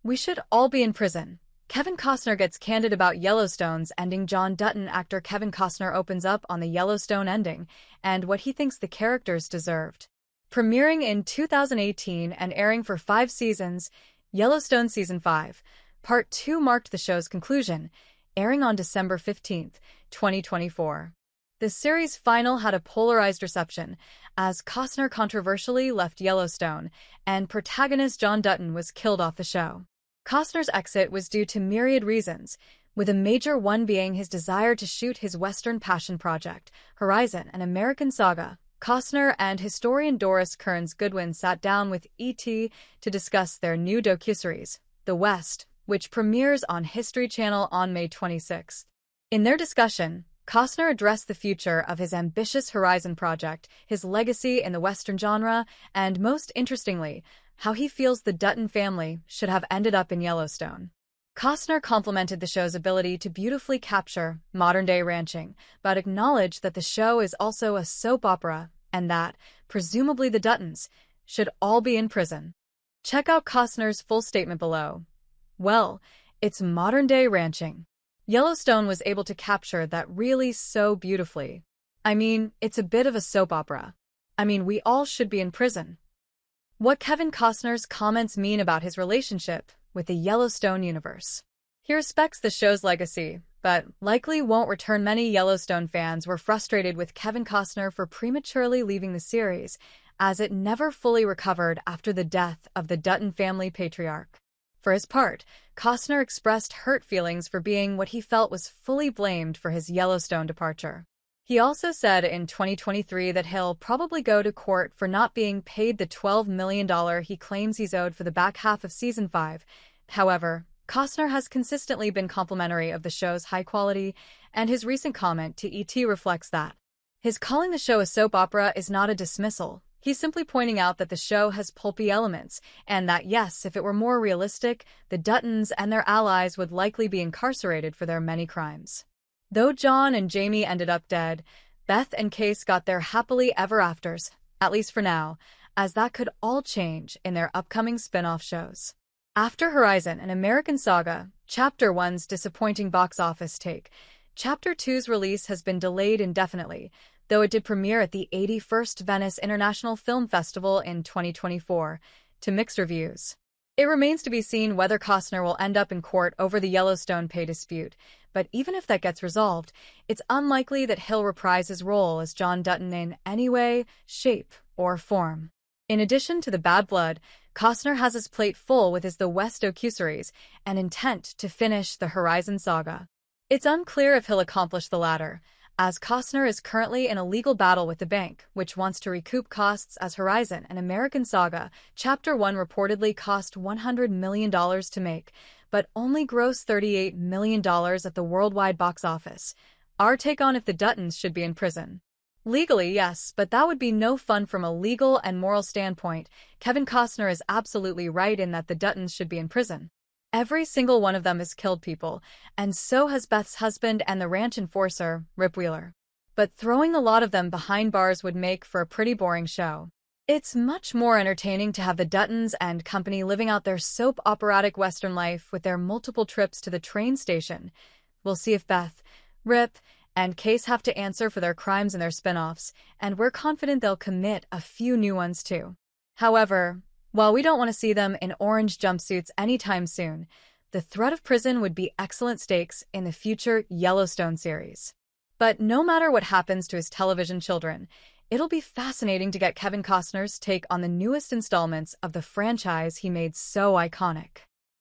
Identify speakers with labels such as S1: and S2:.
S1: We should all be in prison. Kevin Costner gets candid about Yellowstone's ending. John Dutton actor Kevin Costner opens up on the Yellowstone ending and what he thinks the characters deserved. Premiering in 2018 and airing for 5 seasons, Yellowstone Season 5, Part 2 marked the show's conclusion, airing on December 15, 2024. The series' final had a polarized reception, as Costner controversially left Yellowstone, and protagonist John Dutton was killed off the show. Costner's exit was due to myriad reasons, with a major one being his desire to shoot his Western passion project, Horizon, an American saga. Costner and historian Doris Kearns Goodwin sat down with E.T. to discuss their new docuseries, The West, which premieres on History Channel on May 26. In their discussion, Costner addressed the future of his ambitious Horizon project, his legacy in the Western genre, and most interestingly, how he feels the Dutton family should have ended up in Yellowstone. Costner complimented the show's ability to beautifully capture modern-day ranching, but acknowledged that the show is also a soap opera and that, presumably the Duttons, should all be in prison. Check out Costner's full statement below. Well, it's modern-day ranching. Yellowstone was able to capture that really so beautifully. I mean, it's a bit of a soap opera. I mean, we all should be in prison. What Kevin Costner's comments mean about his relationship with the Yellowstone universe. He respects the show's legacy, but likely won't return. Many Yellowstone fans were frustrated with Kevin Costner for prematurely leaving the series, as it never fully recovered after the death of the Dutton family patriarch. For his part, Costner expressed hurt feelings for being what he felt was fully blamed for his Yellowstone departure. He also said in 2023 that he'll probably go to court for not being paid the $12 million he claims he's owed for the back half of Season 5. However, Costner has consistently been complimentary of the show's high quality, and his recent comment to E.T. reflects that. His calling the show a soap opera is not a dismissal. He's simply pointing out that the show has pulpy elements, and that yes, if it were more realistic, the Duttons and their allies would likely be incarcerated for their many crimes. Though John and Jamie ended up dead, Beth and Case got their happily ever afters, at least for now, as that could all change in their upcoming spin-off shows. After Horizon, an American saga, Chapter 1's disappointing box office take, Chapter 2's release has been delayed indefinitely, though it did premiere at the 81st Venice International Film Festival in 2024, to mixed reviews. It remains to be seen whether Costner will end up in court over the Yellowstone pay dispute, but even if that gets resolved, it's unlikely that he'll reprise his role as John Dutton in any way, shape, or form. In addition to the bad blood, Costner has his plate full with his The West docuseries and intent to finish the Horizon saga. It's unclear if he'll accomplish the latter, as Costner is currently in a legal battle with the bank, which wants to recoup costs as Horizon, an American saga, Chapter 1 reportedly cost $100 million to make, but only grossed $38 million at the worldwide box office. Our take on if the Duttons should be in prison. Legally, yes, but that would be no fun from a legal and moral standpoint. Kevin Costner is absolutely right in that the Duttons should be in prison. Every single one of them has killed people, and so has Beth's husband and the ranch enforcer, Rip Wheeler. But throwing a lot of them behind bars would make for a pretty boring show. It's much more entertaining to have the Duttons and company living out their soap operatic Western life with their multiple trips to the train station. We'll see if Beth, Rip, and Case have to answer for their crimes in their spin-offs, and we're confident they'll commit a few new ones too. However, while we don't want to see them in orange jumpsuits anytime soon, the threat of prison would be excellent stakes in the future Yellowstone series. But no matter what happens to his television children, it'll be fascinating to get Kevin Costner's take on the newest installments of the franchise he made so iconic.